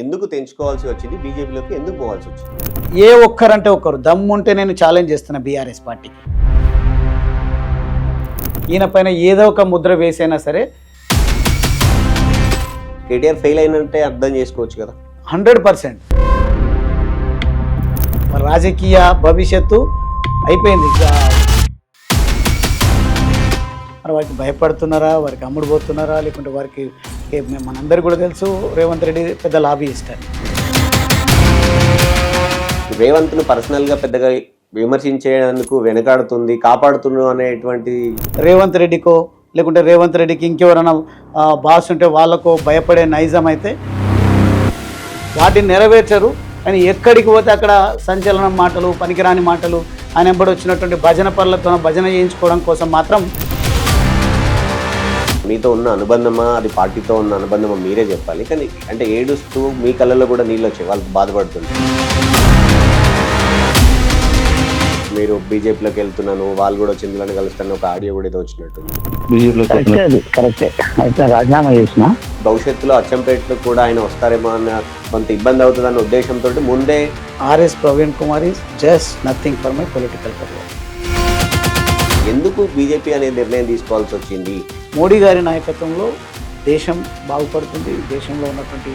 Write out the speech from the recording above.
ఎందుకు తెంచుకోవాల్సి వచ్చింది? బీజేపీలోకి ఎందుకు పోవాల్సి వచ్చింది? ఏ ఒక్కరంటే ఒక్కరు దమ్ముంటే నేను ఛాలెంజ్ చేస్తున్నా బీఆర్ఎస్ పార్టీకి. ఈయన పైన ఏదో ఒక ముద్ర వేసైనా సరే కేటీఆర్ ఫెయిల్ అయినంటే అర్థం చేసుకోవచ్చు కదా. 100% రాజకీయ భవిష్యత్తు అయిపోయింది. మరి వారికి భయపడుతున్నారా, వారికి అమ్ముడుపోతున్నారా, లేకుంటే వారికి మనందరికీ కూడా తెలుసు రేవంత్ రెడ్డి పెద్ద లాబీయిస్ట్ అని. రేవంత్ను పర్సనల్గా పెద్దగా విమర్శించేందుకు వెనకాడుతుంది, కాపాడుతుంది అనేటువంటి రేవంత్ రెడ్డికో లేకుంటే రేవంత్ రెడ్డికి ఇంకెవరైనా బాస్ ఉంటే వాళ్ళకో భయపడే నైజం అయితే వాటిని నెరవేర్చరు. కానీ ఎక్కడికి పోతే అక్కడ సంచలనం మాటలు, పనికిరాని మాటలు, ఆయన వెంబడి వచ్చినటువంటి భజన పనులతో భజన చేయించుకోవడం కోసం మాత్రం. మీతో ఉన్న అనుబంధమా, అది పార్టీతో ఉన్న అనుబంధమా మీరే చెప్పాలి. కానీ అంటే ఏడుస్తూ మీ కళ్ళల్లో కూడా నీళ్ళు వచ్చాయి, వాళ్ళకి బాధపడుతుంది. మీరు బీజేపీలోకి వెళ్తున్నాను, వాళ్ళు కూడా చంద్రులను కలుస్తాను, ఒక ఆడియో కూడా ఏదో వచ్చినట్టు. రాజీనామా చేసిన భవిష్యత్తులో అచ్చంపేటలో కూడా ఆయన వస్తారేమో అన్న కొంత ఇబ్బంది అవుతుందన్న ఉద్దేశంతో ముందే RS Praveen Kumar is just nothing for my political career. ఎందుకు బీజేపీ అనే నిర్ణయం తీసుకోవాల్సి వచ్చింది? మోడీ గారి నాయకత్వంలో దేశం బాగుపడుతుంది. దేశంలో ఉన్నటువంటి